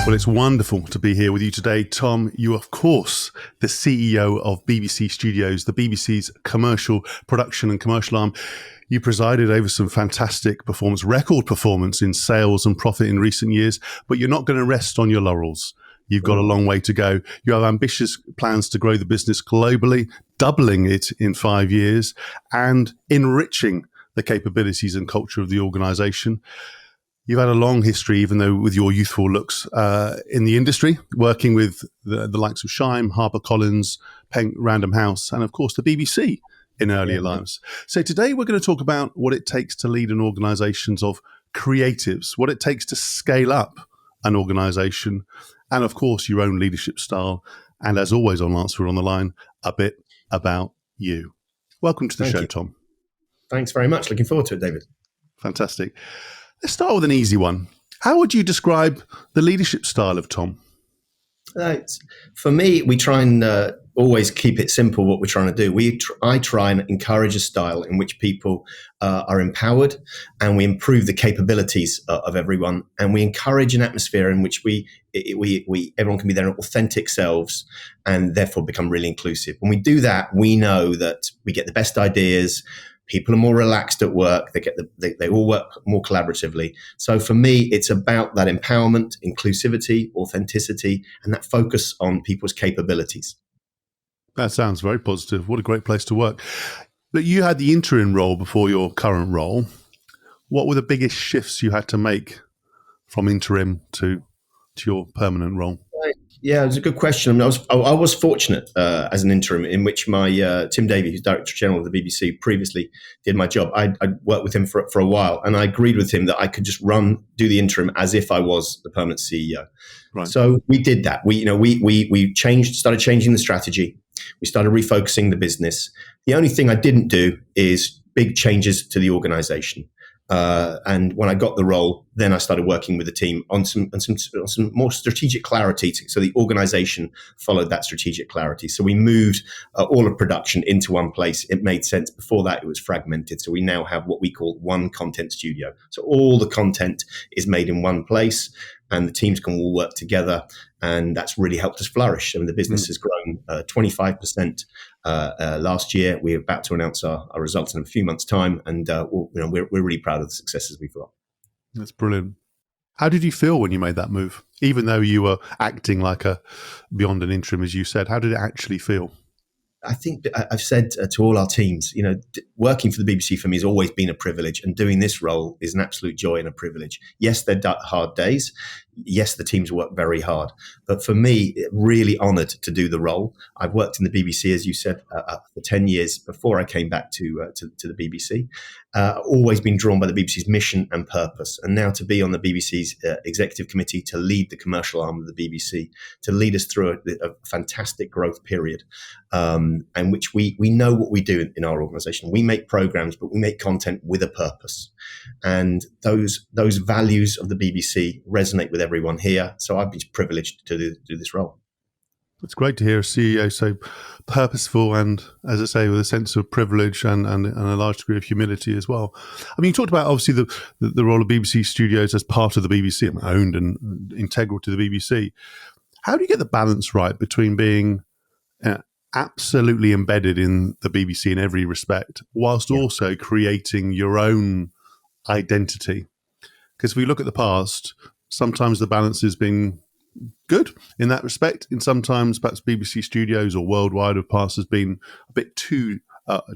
Well, it's wonderful to be here with you today, Tom. You are, of course, the CEO of BBC Studios, the BBC's commercial production and commercial arm. You presided over some fantastic performance, record performance in sales and profit in recent years, but you're not going to rest on your laurels. You've got a long way to go. You have ambitious plans to grow the business globally, doubling it in 5 years and enriching the capabilities and culture of the organisation. You've had a long history, even though with your youthful looks, in the industry, working with the likes of Shime, HarperCollins, Random House, and of course the BBC in earlier lives. So today we're going to talk about what it takes to lead an organisation of creatives, what it takes to scale up an organisation, and of course your own leadership style. And as always on Lance, we're on the line, a bit about you. Welcome to the show, Tom. Thanks very much. Looking forward to it, David. Fantastic. Let's start with an easy one. How would you describe the leadership style of Tom? For me, we try and always keep it simple what we're trying to do. I try and encourage a style in which people are empowered and we improve the capabilities of everyone. And we encourage an atmosphere in which everyone can be their authentic selves and therefore become really inclusive. When we do that, we know that we get the best ideas. People are more relaxed at work. They all work more collaboratively. So for me, it's about that empowerment, inclusivity, authenticity, and that focus on people's capabilities. That sounds very positive. What a great place to work. But you had the interim role before your current role. What were the biggest shifts you had to make from interim to your permanent role? Yeah, it was a good question. I was fortunate as an interim in which my Tim Davie, who's Director General of the BBC, previously did my job. I worked with him for a while, and I agreed with him that I could just do the interim as if I was the permanent CEO. Right. So we did that. We started changing the strategy. We started refocusing the business. The only thing I didn't do is big changes to the organisation. And when I got the role, then I started working with the team on some more strategic clarity. So the organization followed that strategic clarity. So we moved all of production into one place. It made sense. Before that, it was fragmented. So we now have what we call one content studio. So all the content is made in one place and the teams can all work together. And that's really helped us flourish. I mean, the business has grown 25% last year. We're about to announce our results in a few months' time, and we're really proud of the successes we've got. That's brilliant. How did you feel when you made that move? Even though you were acting like beyond an interim, as you said, how did it actually feel? I think I've said to all our teams, working for the BBC for me has always been a privilege, and doing this role is an absolute joy and a privilege. Yes, they're hard days. Yes, the teams work very hard. But for me, really honoured to do the role. I've worked in the BBC, as you said, for 10 years before I came back to the BBC. Always been drawn by the BBC's mission and purpose. And now to be on the BBC's executive committee, to lead the commercial arm of the BBC, to lead us through a fantastic growth period, and which we know what we do in our organisation. We make programmes, but we make content with a purpose. And those values of the BBC resonate with everyone here. So I've been privileged to do this role. It's great to hear a CEO so purposeful and, as I say, with a sense of privilege and a large degree of humility as well. I mean, you talked about obviously the role of BBC Studios as part of the BBC, owned and integral to the BBC. How do you get the balance right between being absolutely embedded in the BBC in every respect, whilst also creating your own identity? Because if we look at the past, sometimes the balance has been good in that respect, and sometimes perhaps BBC Studios or worldwide of past has been a bit too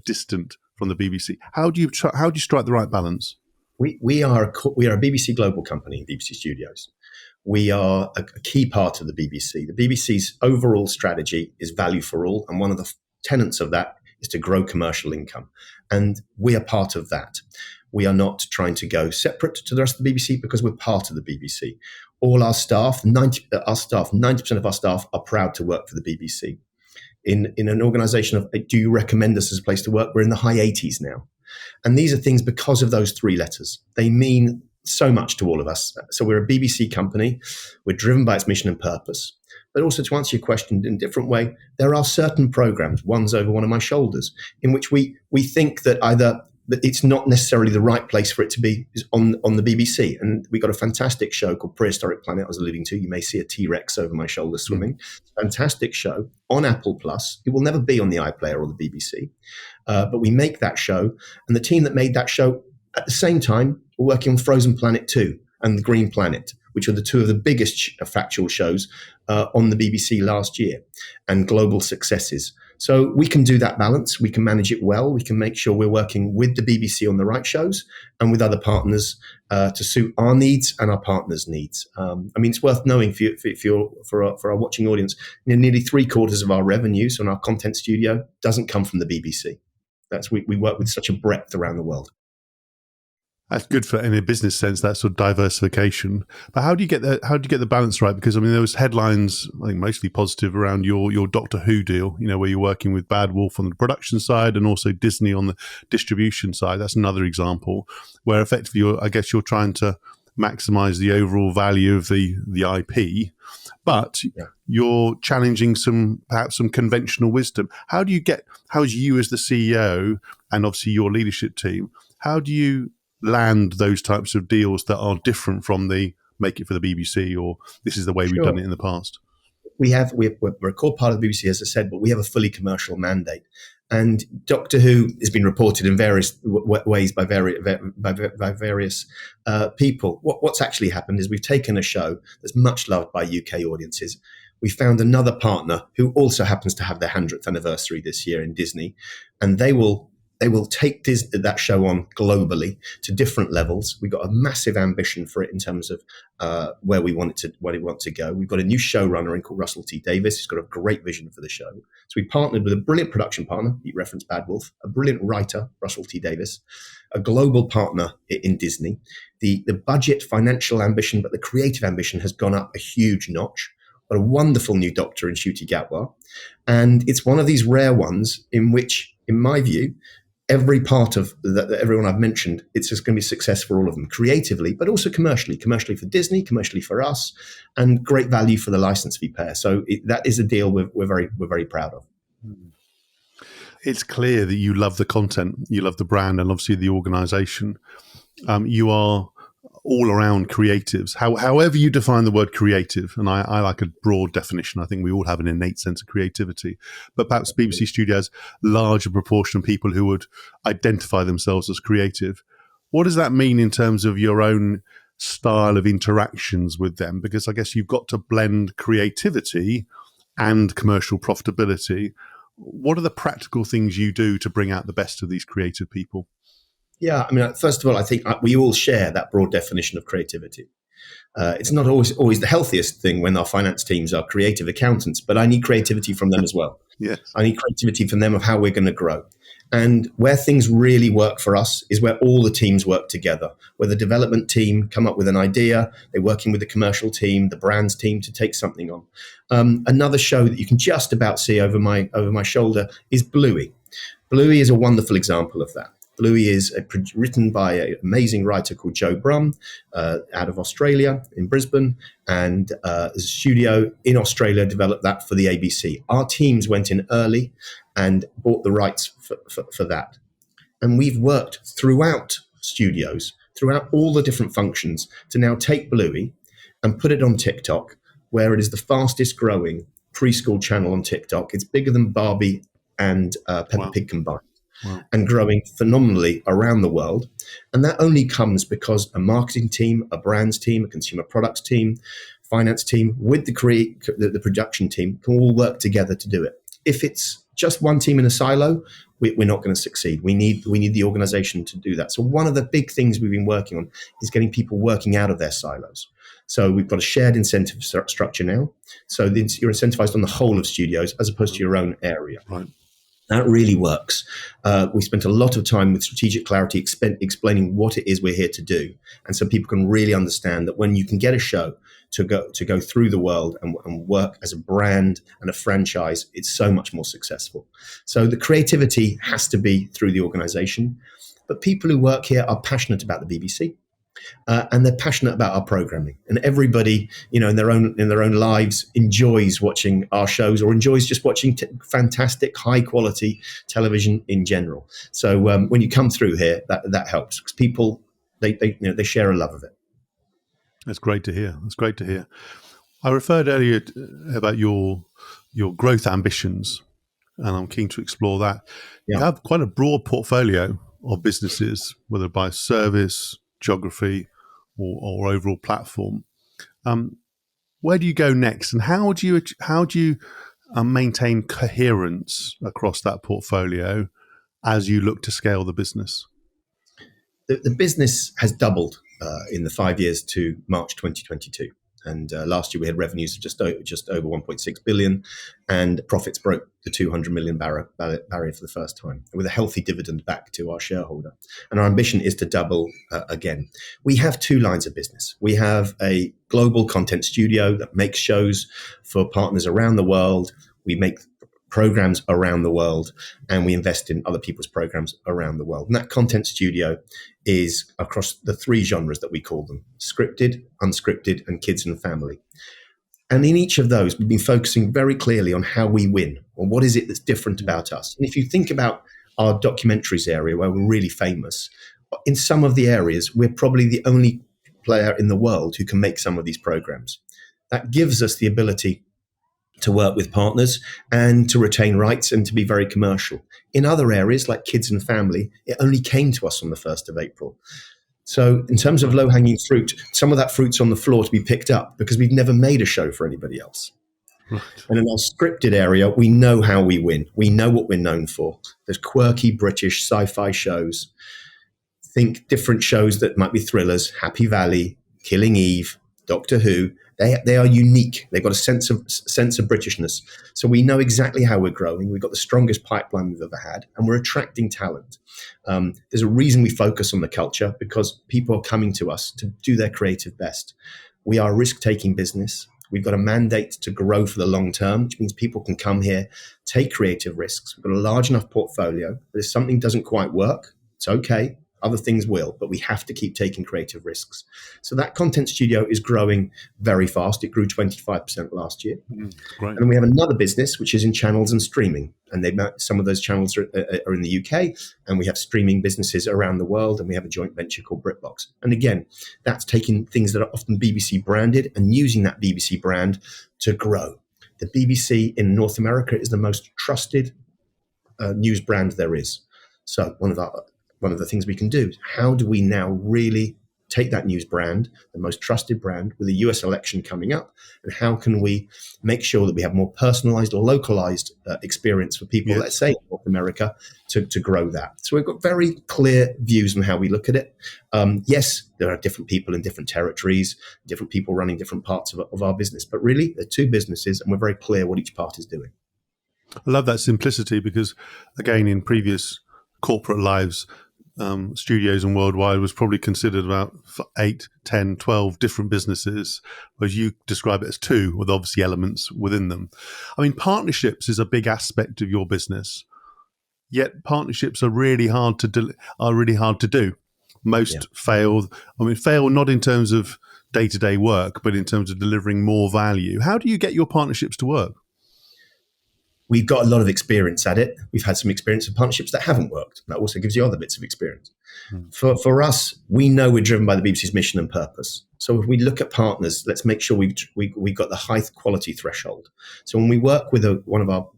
distant from the BBC. How do you strike the right balance? We are a BBC global company, BBC Studios. We are a key part of the BBC. The BBC's overall strategy is value for all, and one of the tenets of that is to grow commercial income, and we are part of that. We are not trying to go separate to the rest of the BBC because we're part of the BBC. All our staff, 90% of our staff are proud to work for the BBC. In an organisation of, do you recommend us as a place to work? We're in the high 80s now. And these are things because of those three letters. They mean so much to all of us. So we're a BBC company. We're driven by its mission and purpose. But also, to answer your question in a different way, there are certain programmes, one's over one of my shoulders, in which we think that either it's not necessarily the right place for it to be is on the BBC. And we got a fantastic show called Prehistoric Planet I was alluding to. You may see a T-Rex over my shoulder swimming. Fantastic show on Apple Plus. It will never be on the iPlayer or the BBC. But we make that show. And the team that made that show at the same time were working on Frozen Planet 2 and The Green Planet, which are the two of the biggest factual shows on the BBC last year and global successes. So we can do that balance. We can manage it well. We can make sure we're working with the BBC on the right shows and with other partners to suit our needs and our partners' needs. I mean, it's worth knowing for our watching audience, nearly 3/4 of our revenues on our content studio doesn't come from the BBC. We work with such a breadth around the world. That's good for in a business sense, that sort of diversification. But how do you get the balance right? Because I mean, there was headlines, I think mostly positive, around your Doctor Who deal. Where you're working with Bad Wolf on the production side and also Disney on the distribution side. That's another example where effectively, you're trying to maximize the overall value of the IP, but you're challenging perhaps some conventional wisdom. How's you as the CEO and obviously your leadership team? How do you land those types of deals that are different from the make it for the BBC or this is the way we've done it in the past? We're a core part of the BBC, as I said, but we have a fully commercial mandate. And Doctor Who has been reported in various ways by various people. What's actually happened is we've taken a show that's much loved by UK audiences. We found another partner who also happens to have their 100th anniversary this year in Disney, and they will take that show on globally to different levels. We've got a massive ambition for it in terms of where we want to go. We've got a new showrunner called Russell T Davies, who's got a great vision for the show. So we partnered with a brilliant production partner, you referenced Bad Wolf, a brilliant writer, Russell T Davies, a global partner in Disney. The budget, financial ambition, but the creative ambition has gone up a huge notch. Got a wonderful new doctor in Ncuti Gatwa. And it's one of these rare ones in which, in my view, every part of everyone I've mentioned, it's just going to be success for all of them, creatively, but also commercially for Disney, commercially for us, and great value for the license fee payer. So that is a deal we're very proud of. It's clear that you love the content, you love the brand, and obviously the organization. You are all around creatives, however you define the word creative. And I like a broad definition. I think we all have an innate sense of creativity, but perhaps BBC Studios, larger proportion of people who would identify themselves as creative. What does that mean in terms of your own style of interactions with them? Because I guess you've got to blend creativity and commercial profitability. What are the practical things you do to bring out the best of these creative people? Yeah, I mean, first of all, I think we all share that broad definition of creativity. It's not always the healthiest thing when our finance teams are creative accountants, but I need creativity from them as well. Yes. I need creativity from them of how we're going to grow. And where things really work for us is where all the teams work together, where the development team come up with an idea, they're working with the commercial team, the brands team to take something on. Another show that you can just about see over my shoulder is Bluey. Bluey is a wonderful example of that. Bluey is written by an amazing writer called Joe Brum out of Australia in Brisbane, and the studio in Australia developed that for the ABC. Our teams went in early and bought the rights for that. And we've worked throughout studios, throughout all the different functions, to now take Bluey and put it on TikTok, where it is the fastest growing preschool channel on TikTok. It's bigger than Barbie and Peppa Pig combined. Wow. And growing phenomenally around the world. And that only comes because a marketing team, a brands team, a consumer products team, finance team, with the production team can all work together to do it. If it's just one team in a silo, we're not going to succeed. We need the organization to do that. So one of the big things we've been working on is getting people working out of their silos. So we've got a shared incentive structure now. So you're incentivized on the whole of studios as opposed to your own area. Right. That really works. We spent a lot of time with strategic clarity explaining what it is we're here to do. And so people can really understand that when you can get a show to go through the world and work as a brand and a franchise, it's so much more successful. So the creativity has to be through the organization. But people who work here are passionate about the BBC. and they're passionate about our programming. And everybody, in their own lives, enjoys watching our shows or enjoys just watching fantastic, high quality television in general. So when you come through here, that helps because people they share a love of it. That's great to hear. That's great to hear. I referred earlier about your growth ambitions, and I'm keen to explore that. You Yeah. have quite a broad portfolio of businesses, whether by service, geography, or overall platform. Where do you go next, and how do you maintain coherence across that portfolio as you look to scale the business? The business has doubled in the 5 years to March 2022. And last year we had revenues of just over 1.6 billion, and profits broke the 200 million barrier for the first time, with a healthy dividend back to our shareholder. And our ambition is to double again. We have two lines of business. We have a global content studio that makes shows for partners around the world. We make programs around the world, and we invest in other people's programs around the world. And that content studio is across the three genres that we call them: scripted, unscripted, and kids and family. And in each of those, we've been focusing very clearly on how we win, or what is it that's different about us. And if you think about our documentaries area, where we're really famous, in some of the areas, we're probably the only player in the world who can make some of these programs. That gives us the ability to work with partners and to retain rights and to be very commercial. In other areas like kids and family, it only came to us on the 1st of April. So in terms of low-hanging fruit, some of that fruit's on the floor to be picked up because we've never made a show for anybody else. Right. And in our scripted area, we know how we win. We know what we're known for. There's quirky British sci-fi shows. Think different shows that might be thrillers: Happy Valley, Killing Eve, Doctor Who. They are unique. They've got a sense of Britishness. So we know exactly how we're growing. We've got the strongest pipeline we've ever had, and we're attracting talent. There's a reason we focus on the culture, because people are coming to us to do their creative best. We are a risk-taking business. We've got a mandate to grow for the long term, which means people can come here, take creative risks. We've got a large enough portfolio that if something doesn't quite work, it's okay. Other things will, but we have to keep taking creative risks. So that content studio is growing very fast. It grew 25% last year. Great. And then we have another business, which is in channels and streaming. And some of those channels are in the UK, and we have streaming businesses around the world, and we have a joint venture called BritBox. And again, that's taking things that are often BBC branded and using that BBC brand to grow. The BBC in North America is the most trusted news brand there is. So one of the things we can do is, how do we now really take that news brand, the most trusted brand, with the US election coming up, and how can we make sure that we have more personalized or localized experience for people, let's say, in North America, to grow that. So we've got very clear views on how we look at it. Yes, there are different people in different territories, different people running different parts of our business, but really they're two businesses, and we're very clear what each part is doing. I love that simplicity because, again, in previous corporate lives, studios and worldwide was probably considered about 8, 10, 12 different businesses, whereas you describe it as two, with obviously elements within them. I mean, partnerships is a big aspect of your business, yet partnerships are really hard to do. Most fail. I mean, fail not in terms of day-to-day work, but in terms of delivering more value. How do you get your partnerships to work? We've got a lot of experience at it. We've had some experience of partnerships that haven't worked. That also gives you other bits of experience. For us, we know we're driven by the BBC's mission and purpose. So if we look at partners, let's make sure we've got the high quality threshold. So when we work with one of our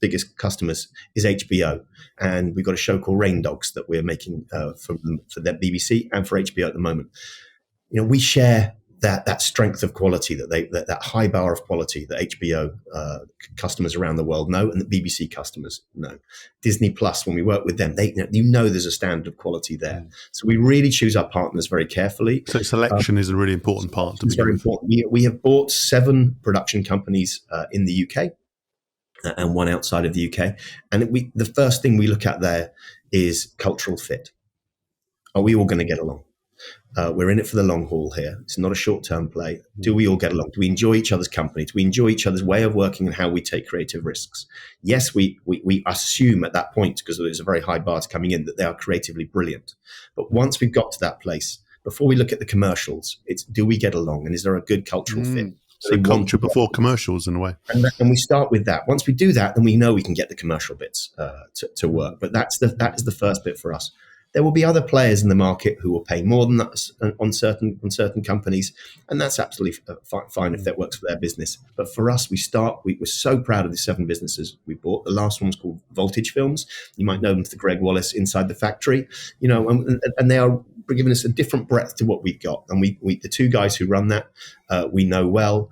biggest customers is HBO, and we've got a show called Rain Dogs that we're making for their BBC and for HBO at the moment. We share that strength of quality, that high bar of quality that HBO customers around the world know, and that BBC customers know. Disney Plus, when we work with them, there's a standard of quality there. So we really choose our partners very carefully. So selection is a really important part. It's very important. We have bought 7 production companies in the UK and 1 outside of the UK. And the first thing we look at there is cultural fit. Are we all going to get along? We're in it for the long haul here. It's not a short-term play. Do we all get along? Do we enjoy each other's company? Do we enjoy each other's way of working and how we take creative risks? Yes, we assume at that point, because there's a very high bar to coming in, that they are creatively brilliant. But once we've got to that place, before we look at the commercials, it's do we get along and is there a good cultural fit? So culture before commercials in a way. And we start with that. Once we do that, then we know we can get the commercial bits to work. But that is the first bit for us. There will be other players in the market who will pay more than us on certain companies, and that's absolutely fine if that works for their business. But for us, we're so proud of the 7 businesses we bought. The last one was called Voltage Films. You might know them for Greg Wallace Inside the Factory, and they are giving us a different breadth to what we've got. And we the 2 guys who run that, we know well.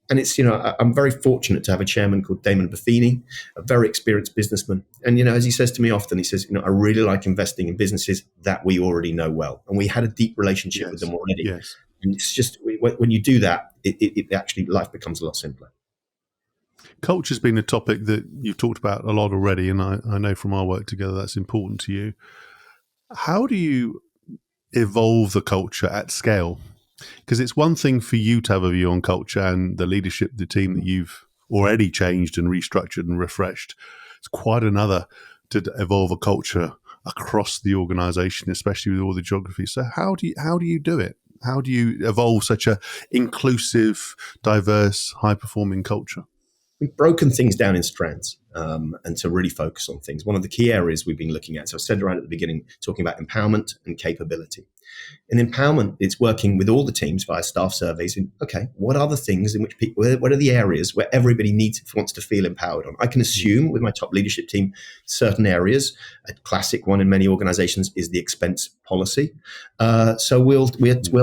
And it's, I'm very fortunate to have a chairman called Damon Buffini, a very experienced businessman. And, as he says to me often, he says, I really like investing in businesses that we already know well. And we had a deep relationship with them already. Yes. And it's just, when you do that, it actually, life becomes a lot simpler. Culture's been a topic that you've talked about a lot already. And I know from our work together, that's important to you. How do you evolve the culture at scale? Because it's one thing for you to have a view on culture and the leadership, the team that you've already changed and restructured and refreshed. It's quite another to evolve a culture across the organization, especially with all the geography. So how do you do it? How do you evolve such a inclusive, diverse, high-performing culture? We've broken things down in strands and to really focus on things. One of the key areas we've been looking at, so I said right at the beginning, talking about empowerment and capability. In empowerment, it's working with all the teams via staff surveys. And okay, what are the things in which people? What are the areas where everybody wants to feel empowered on? I can assume with my top leadership team, certain areas. A classic one in many organizations is the expense policy. So we'll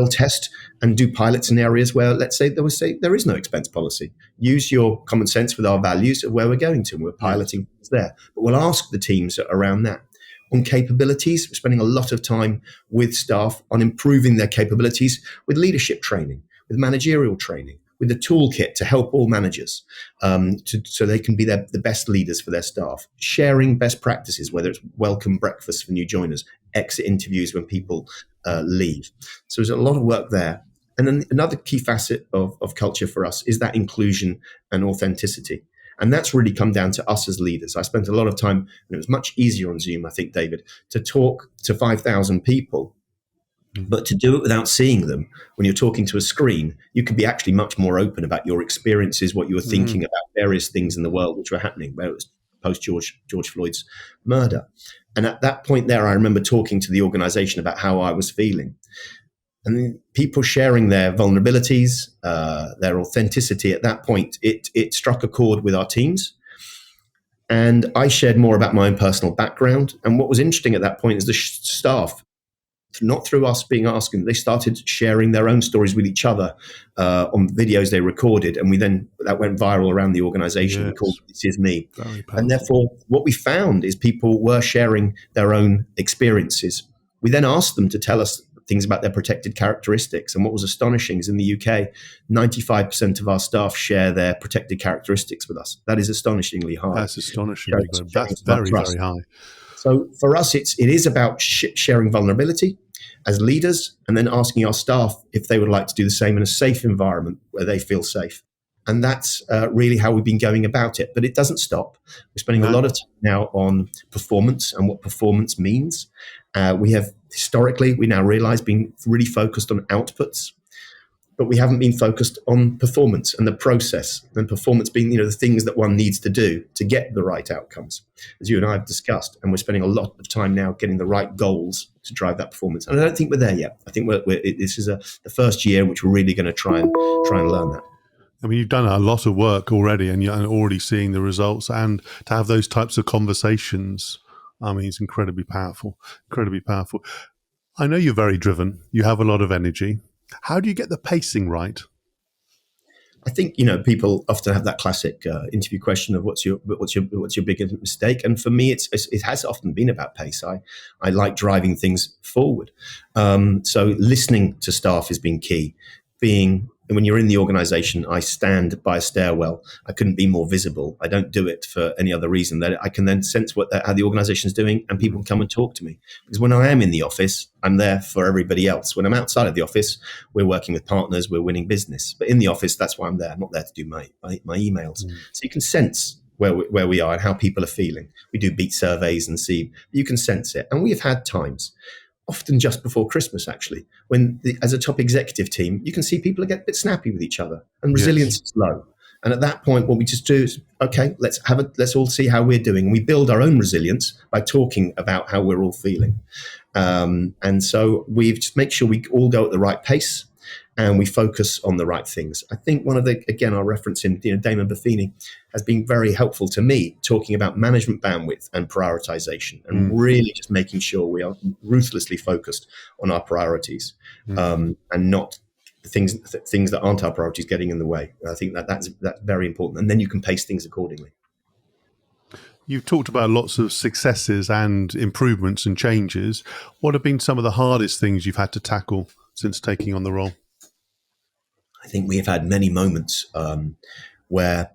test and do pilots in areas where, let's say, there is no expense policy. Use your common sense with our values of where we're going to, and we're piloting there. But we'll ask the teams around that. On capabilities, we're spending a lot of time with staff on improving their capabilities with leadership training, with managerial training, with a toolkit to help all managers so they can be the best leaders for their staff, sharing best practices, whether it's welcome breakfast for new joiners, exit interviews when people leave. So there's a lot of work there. And then another key facet of culture for us is that inclusion and authenticity. And that's really come down to us as leaders. I spent a lot of time, and it was much easier on Zoom, I think, David, to talk to 5,000 people. But to do it without seeing them, when you're talking to a screen, you could be actually much more open about your experiences, what you were thinking about various things in the world which were happening, where it was post George Floyd's murder. And at that point there, I remember talking to the organization about how I was feeling. And people sharing their vulnerabilities, their authenticity at that point, it struck a chord with our teams. And I shared more about my own personal background. And what was interesting at that point is the staff, not through us being asked, they started sharing their own stories with each other on videos they recorded. And that went viral around the organization. We called This Is Me. And therefore, what we found is people were sharing their own experiences. We then asked them to tell us things about their protected characteristics. And what was astonishing is in the UK, 95% of our staff share their protected characteristics with us. That is astonishingly high. That's astonishingly good. That's very, very high. So for us, it is about sharing vulnerability as leaders and then asking our staff if they would like to do the same in a safe environment where they feel safe. And that's really how we've been going about it. But it doesn't stop. We're spending a lot of time now on performance and what performance means. We have historically, we now realize, been really focused on outputs, but we haven't been focused on performance and the process, and performance being, the things that one needs to do to get the right outcomes, as you and I have discussed. And we're spending a lot of time now getting the right goals to drive that performance. And I don't think we're there yet. I think this is the first year in which we're really going to try and learn that. I mean, you've done a lot of work already, and you're already seeing the results. And to have those types of conversations, I mean, it's incredibly powerful, incredibly powerful. I know you're very driven. You have a lot of energy. How do you get the pacing right? I think, people often have that classic interview question of what's your biggest mistake, and for me, it has often been about pace. I like driving things forward. So listening to staff has been key. When you're in the organization, I stand by a stairwell. I couldn't be more visible. I don't do it for any other reason that I can then sense how the organization is doing, and people can come and talk to me. Because when I am in the office, I'm there for everybody else. When I'm outside of the office, we're working with partners, we're winning business. But in the office, that's why I'm there. I'm not there to do my emails. So you can sense where we are and how people are feeling. We do beat surveys and see. You can sense it. And we have had times often just before Christmas, actually, when as a top executive team, you can see people get a bit snappy with each other and Yes. resilience is low. And at that point, what we just do is, okay, let's all see how we're doing. And we build our own resilience by talking about how we're all feeling. And so we just make sure we all go at the right pace and we focus on the right things. I think one of the, again, I'll reference him, Damon Buffini has been very helpful to me talking about management bandwidth and prioritization and really just making sure we are ruthlessly focused on our priorities and not things that aren't our priorities getting in the way. I think that's very important. And then you can pace things accordingly. You've talked about lots of successes and improvements and changes. What have been some of the hardest things you've had to tackle since taking on the role? I think we have had many moments where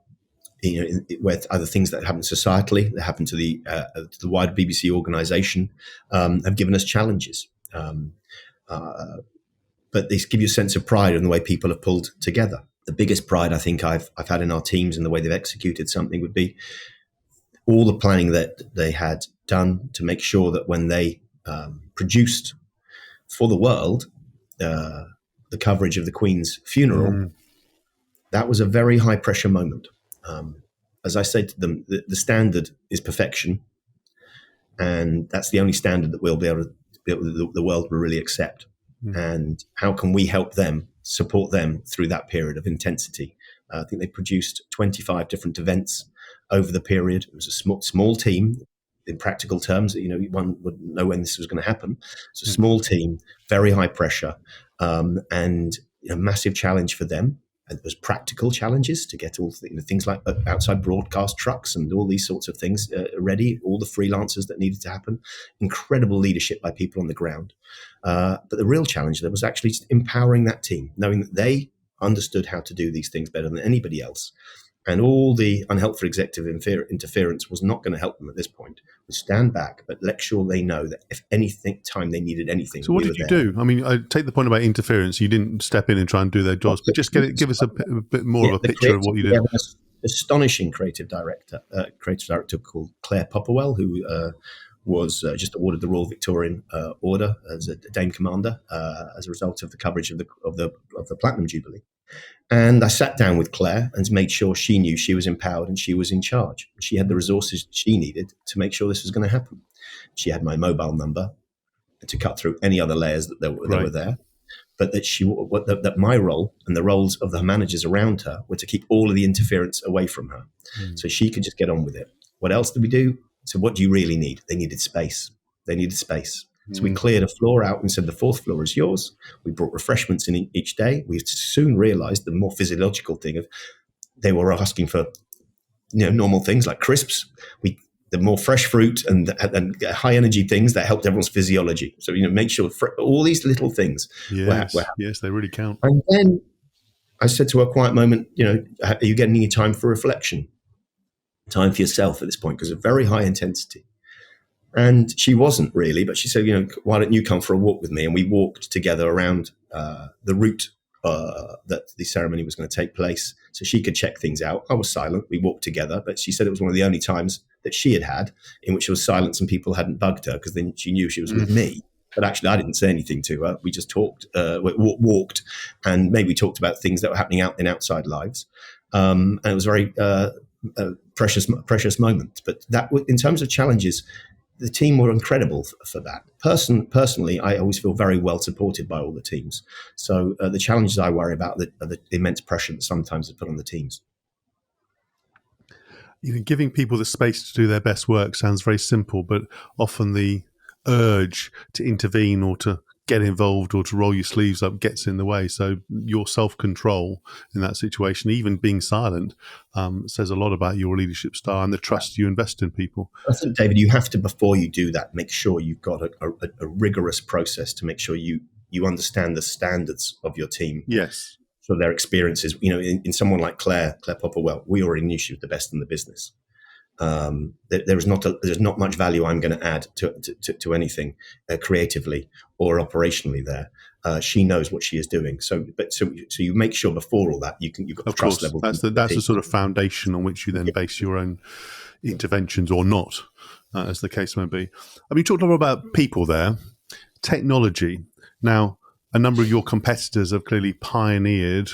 where other things that happen societally, that happen to the wider BBC organisation, have given us challenges. But they give you a sense of pride in the way people have pulled together. The biggest pride I think I've had in our teams and the way they've executed something would be all the planning that they had done to make sure that when they produced for the world the coverage of the Queen's funeral, that was a very high pressure moment. As I said to them, the standard is perfection, and that's the only standard that we'll be able to, the world will really accept. And how can we help them, support them through that period of intensity? I think they produced 25 different events over the period. It was a small team. In practical terms, one wouldn't know when this was going to happen. It's a small team, very high pressure, and a massive challenge for them. And there was practical challenges to get all things like outside broadcast trucks and all these sorts of things ready, all the freelancers that needed to happen, incredible leadership by people on the ground. But the real challenge there was actually just empowering that team, knowing that they understood how to do these things better than anybody else. And all the unhelpful executive interference was not going to help them at this point. We stand back, but make sure they know that if anything, time they needed anything. So what did you do? I mean, I take the point about interference. You didn't step in and try and do their jobs, but just give us a bit more of a picture of what you did. We have an astonishing creative director called Claire Popperwell, who was just awarded the Royal Victorian Order as a Dame Commander as a result of the coverage of the Platinum Jubilee. And I sat down with Claire and made sure she knew she was empowered and she was in charge. She had the resources she needed to make sure this was going to happen. She had my mobile number to cut through any other layers that were there, but that my role and the roles of the managers around her were to keep all of the interference away from her, so she could just get on with it. What else did we do? So what do you really need? They needed space. So we cleared a floor out and said, the fourth floor is yours. We brought refreshments in each day. We soon realized the more physiological thing of they were asking for normal things like crisps. The more fresh fruit and high energy things that helped everyone's physiology. So, make sure all these little things. Yes, they really count. And then I said to her, quiet moment, are you getting any time for reflection? Time for yourself at this point, because of very high intensity. And she wasn't really, but she said, why don't you come for a walk with me? And we walked together around the route that the ceremony was going to take place so she could check things out. I was silent. We walked together, but she said it was one of the only times that she had in which there was silence and people hadn't bugged her, because then she knew she was with me. But actually, I didn't say anything to her. We just talked, walked, and maybe talked about things that were happening out in outside lives. And it was a very precious moment. But that, in terms of challenges, the team were incredible for that. Personally, I always feel very well supported by all the teams. So the challenges I worry about are the immense pressure that sometimes is put on the teams. Giving people the space to do their best work sounds very simple, but often the urge to intervene or to get involved or to roll your sleeves up gets in the way. So your self-control in that situation, even being silent, says a lot about your leadership style and the trust you invest in people. I think, David, you have to, before you do that, make sure you've got a rigorous process to make sure you understand the standards of your team. Yes. So their experiences, in someone like Claire Popperwell, we already knew she was the best in the business. There's not much value I'm going to add to anything creatively or operationally there. She knows what she is doing. So you make sure before all that you've got the trust level. That's the sort of foundation on which you then base your own interventions or not, as the case may be. I mean, you talked a lot about people there. Technology. Now, a number of your competitors have clearly pioneered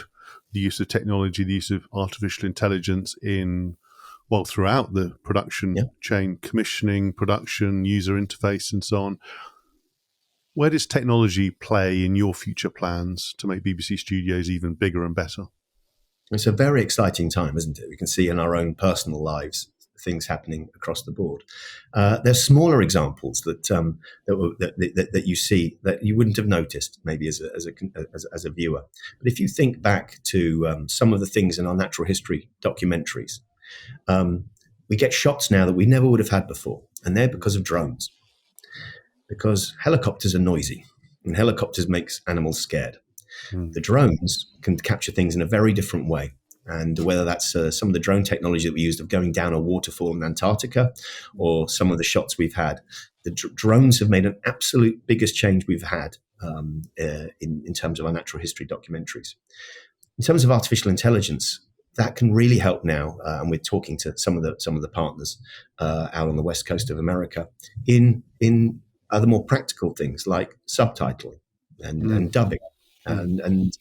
the use of technology, the use of artificial intelligence throughout the production chain, commissioning, production, user interface, and so on. Where does technology play in your future plans to make BBC Studios even bigger and better? It's a very exciting time, isn't it? We can see in our own personal lives things happening across the board. There's smaller examples that you see that you wouldn't have noticed maybe as a viewer. But if you think back to some of the things in our natural history documentaries, we get shots now that we never would have had before, and they're because of drones. Because helicopters are noisy, and helicopters makes animals scared. The drones can capture things in a very different way. And whether that's some of the drone technology that we used of going down a waterfall in Antarctica, or some of the shots we've had, the drones have made an absolute biggest change we've had in terms of our natural history documentaries. In terms of artificial intelligence, that can really help now, and we're talking to some of the partners out on the west coast of America in other more practical things like subtitling and dubbing, and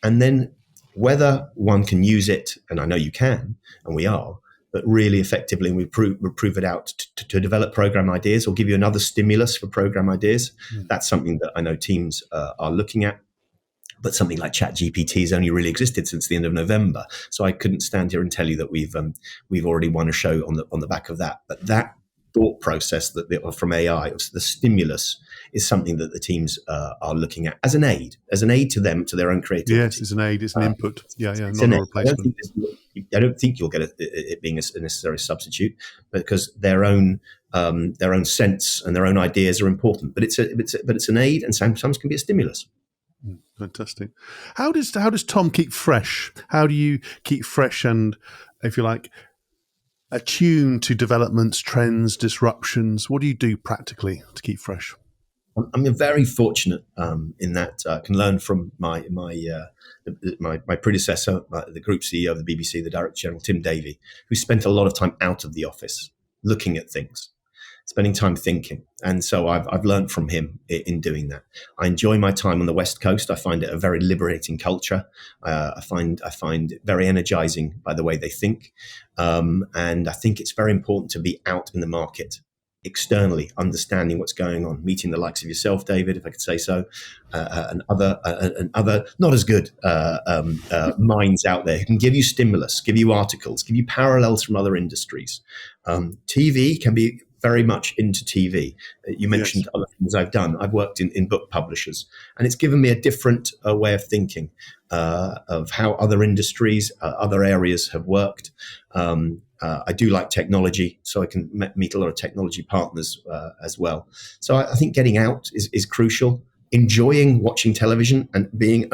then whether one can use it, and I know you can, and we are, but really effectively, and we prove it out to develop program ideas or give you another stimulus for program ideas. That's something that I know teams are looking at. But something like ChatGPT has only really existed since the end of November, so I couldn't stand here and tell you that we've already won a show on the back of that. But that thought process from AI, the stimulus, is something that the teams are looking at as an aid to them, to their own creativity. Yes, it's an aid, it's an input. Not a replacement. I don't think you'll get it being a necessary substitute, because their own sense and their own ideas are important. But it's an aid, and sometimes can be a stimulus. Fantastic. How does Tom keep fresh? How do you keep fresh and, if you like, attuned to developments, trends, disruptions? What do you do practically to keep fresh? I'm very fortunate in that I can learn from my predecessor, the group CEO of the BBC, the Director General, Tim Davie, who spent a lot of time out of the office looking at things, spending time thinking. And so I've learned from him in doing that. I enjoy my time on the West Coast. I find it a very liberating culture. I find it very energizing by the way they think. And I think it's very important to be out in the market, externally, understanding what's going on, meeting the likes of yourself, David, if I could say so, and other not as good minds out there who can give you stimulus, give you articles, give you parallels from other industries. TV can be very much into TV. You mentioned other things I've done. I've worked in book publishers, and it's given me a different way of thinking of how other industries, other areas have worked. I do like technology, so I can meet a lot of technology partners as well. So I think getting out is crucial. Enjoying watching television and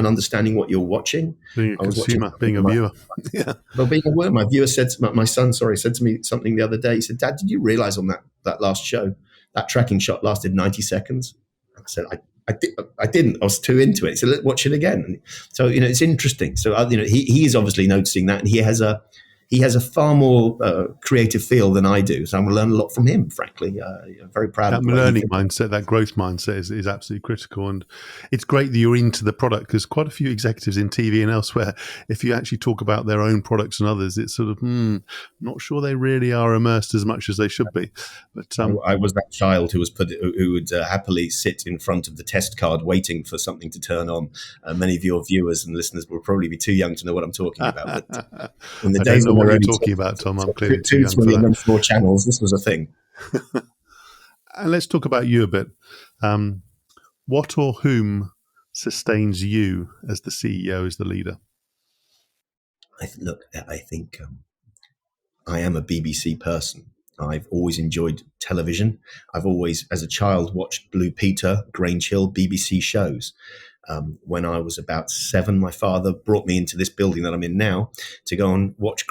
understanding what you're watching. Being a consumer, being a viewer. Yeah. Well, being a viewer, my son said to me something the other day. He said, "Dad, did you realize on that last show, that tracking shot lasted 90 seconds?" I said, I didn't. I was too into it. He said, "Let's watch it again." And so, it's interesting. So, he is obviously noticing that, and he has a far more creative feel than I do. So I'm going to learn a lot from him, frankly. I'm very proud of that learning mindset, that growth mindset is absolutely critical. And it's great that you're into the product, because quite a few executives in TV and elsewhere, if you actually talk about their own products and others, it's sort of, not sure they really are immersed as much as they should be. But I was that child who would happily sit in front of the test card waiting for something to turn on. Many of your viewers and listeners will probably be too young to know what I'm talking about. But in the days what you're talking about, Tom. I'm clearly too young for that. And then 4 channels. This was a thing. And let's talk about you a bit. What or whom sustains you as the CEO, as the leader? I think I am a BBC person. I've always enjoyed television. I've always, as a child, watched Blue Peter, Grange Hill, BBC shows. When I was about 7, my father brought me into this building that I'm in now to go and watch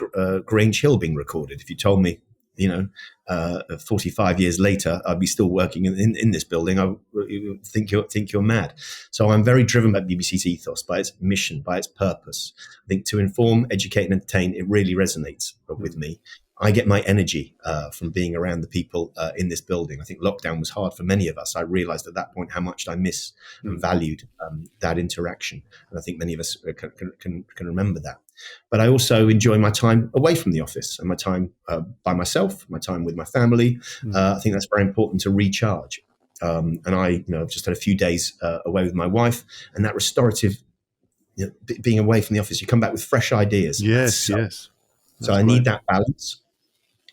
Grange Hill being recorded. If you told me, 45 years later, I'd be still working in this building, I would think you're mad. So I'm very driven by BBC's ethos, by its mission, by its purpose. I think to inform, educate, and entertain, it really resonates with me. I get my energy from being around the people in this building. I think lockdown was hard for many of us. I realized at that point how much I miss and valued that interaction. And I think many of us can remember that. But I also enjoy my time away from the office and my time by myself, my time with my family. I think that's very important to recharge. And I've just had a few days away with my wife, and that restorative, being away from the office, you come back with fresh ideas. Yes. So I need that balance.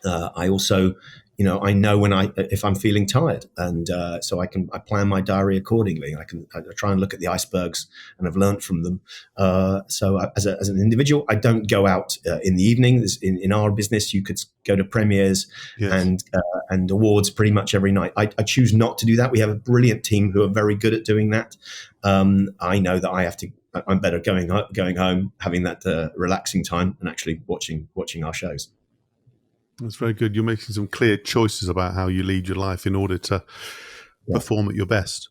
I also, I know if I'm feeling tired, and so I plan my diary accordingly. I try and look at the icebergs, and I've learned from them. As an individual, I don't go out in the evening. In our business, you could go to premieres and awards pretty much every night. I choose not to do that. We have a brilliant team who are very good at doing that. I know that I'm better going home, having that relaxing time, and actually watching our shows. That's very good. You're making some clear choices about how you lead your life in order to perform at your best.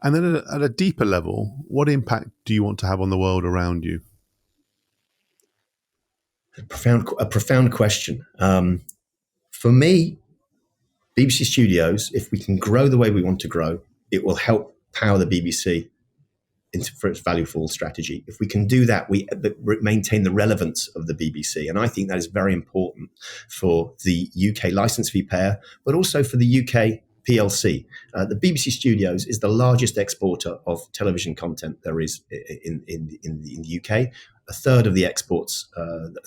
And then at a deeper level, what impact do you want to have on the world around you? A profound question. For me, BBC Studios, if we can grow the way we want to grow, it will help power the BBC for its value for all strategy. If we can do that, we maintain the relevance of the BBC. And I think that is very important for the UK licence fee payer, but also for the UK PLC. The BBC Studios is the largest exporter of television content there is in the UK. A third of the exports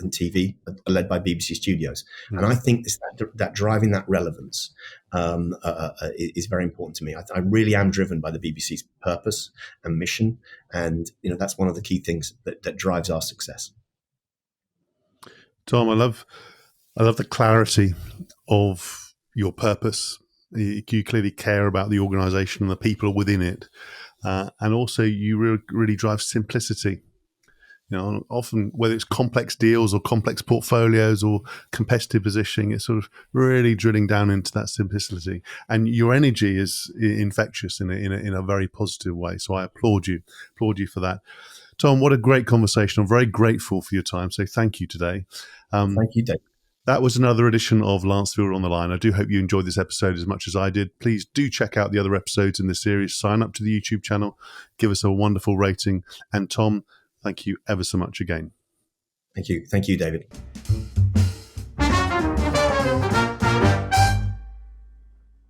in TV are led by BBC Studios. And I think that driving that relevance is very important to me. I really am driven by the BBC's purpose and mission. And that's one of the key things that drives our success. Tom, I love the clarity of your purpose. You clearly care about the organisation and the people within it. And also you really drive simplicity. Often whether it's complex deals or complex portfolios or competitive positioning, it's sort of really drilling down into that simplicity. And your energy is infectious in a very positive way. So I applaud you for that. Tom, what a great conversation. I'm very grateful for your time. So thank you today. Thank you, Dave. That was another edition of Lance Fielder on the Line. I do hope you enjoyed this episode as much as I did. Please do check out the other episodes in this series. Sign up to the YouTube channel. Give us a wonderful rating. And Tom, thank you ever so much again. Thank you. Thank you, David.